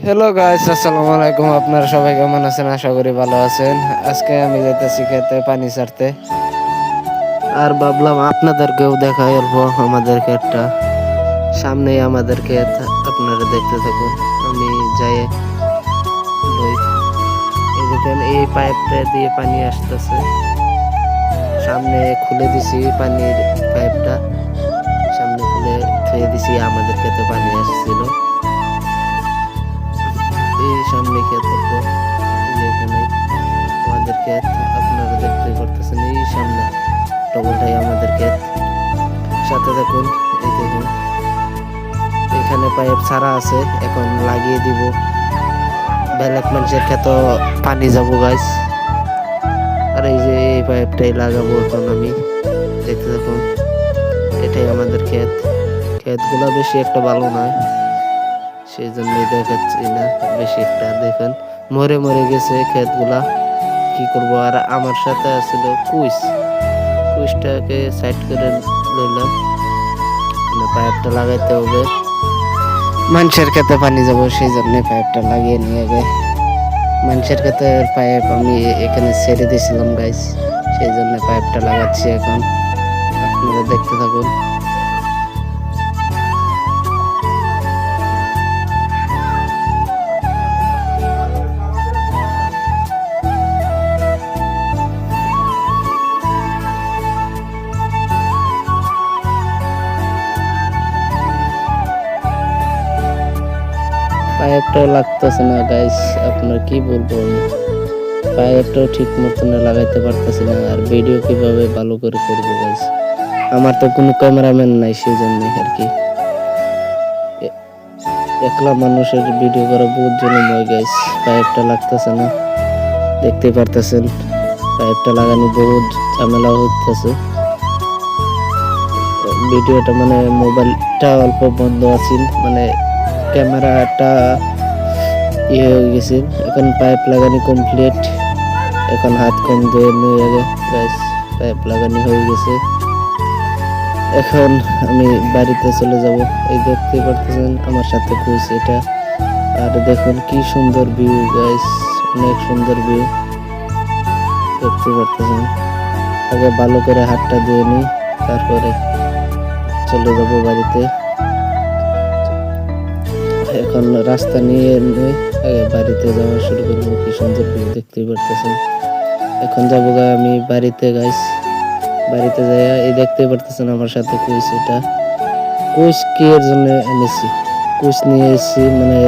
Hello guys, আসসালামু আলাইকুম। আপনারা সবাই কেমন আছেন? আশা করি ভালো আছেন। আজকে আমি যাইতেছি খেতে পানি ছাড়তে, আর ভাবলাম আপনাদেরকেও দেখাই অল্প আমাদের ক্ষেতটা। সামনেই আমাদের ক্ষেত, আপনারা দেখতে থাকুন। আমি যাই লই। এই দেখেন, এই পাইপটা দিয়ে পানি আসতেছে। সামনে খুলে দিছি পানির পাইপটা, সামনে খুলে থুয়ে দিছি। আমাদের ক্ষেতে পানি আসছিল। এই সামনে ক্ষেত অল্প, এই যে এখানে আমাদের ক্ষেত আপনারা দেখতে পারতেছেন। এই সামনে ডবলটাই আমাদের ক্ষেত, সাথে দেখুন। এই দেখুন, এখানে পাইপ ছাড়া আছে, এখন লাগিয়ে দিব। বেলেগ মানুষের ক্ষেত পানি যাব গাইস। আর এই যে এই পাইপটাই লাগাবো এখন আমি। দেখতে দেখুন, এটাই আমাদের ক্ষেত। ক্ষেতগুলো বেশি একটা ভালো নয়, সেই জন্যই দেখাচ্ছি না বেশি একটা। দেখুন, মরে মরে গেছে ক্ষেতগুলা। কি করব? আর আমার সাথে আছিল কুইজটাকে সাইড করে লইলাম, মানে পাইপটা লাগাইতে হবে। মানুষের ক্ষেতে পানি যাব, সেই জন্য পাইপটা লাগিয়ে নিয়ে গে। মানুষের ক্ষেতে পাইপ আমি এখানে ছেড়ে দিয়েছিলাম গাইস, সেই জন্য পাইপটা লাগাচ্ছি এখন। আপনারা দেখতে থাকুন। পাইপটাও লাগতেছে না গাইস, আপনার কি বলবো আমি। পাইপটাও ঠিক মতন লাগাইতে পারতেছি না। আর ভিডিও কিভাবে ভালো করে করবো গাইস? আমার তো কোনো ক্যামেরাম্যান নাই, সেই জন্য আর কি। এ- একলা মানুষের ভিডিও করা বহুত জনম হয় গাইস। পাইপটা লাগতেছে না, দেখতে পারতেছেন। পাইপটা লাগানো বহুত ঝামেলা হইতেছে। ভিডিওটা মানে মোবাইলটা অল্প বন্ধ আছিল, মানে ক্যামেরাটা ইয়ে হয়ে গেছে। এখন পাইপ লাগানো কমপ্লিট। এখন হাত কম ধুয়ে নিয়ে আগে গাইস, পাইপ লাগানো হয়ে গেছে। এখন আমি বাড়িতে চলে যাব। এই দেখতে পারতেছেন আমার সাথে কুইস এটা। আর দেখুন কি সুন্দর ভিউ গাইস, অনেক সুন্দর ভিউ দেখতে পারতেছেন। আগে ভালো করে হাতটা ধুয়ে নিই, তারপরে চলে যাব বাড়িতে। এখন রাস্তা নিয়ে নই, আগে বাড়িতে যাওয়া শুরু করবো। কি সুন্দর ভিউ দেখতে পারতেছেন। এখন যাবো গা আমি বাড়িতে গাইস। বাড়িতে যাই, এই দেখতে পারতেছেন আমার সাথে কুইস এটা। কুইস কি এর জন্য এনেছি? কুইস নিয়ে এসেছি, মানে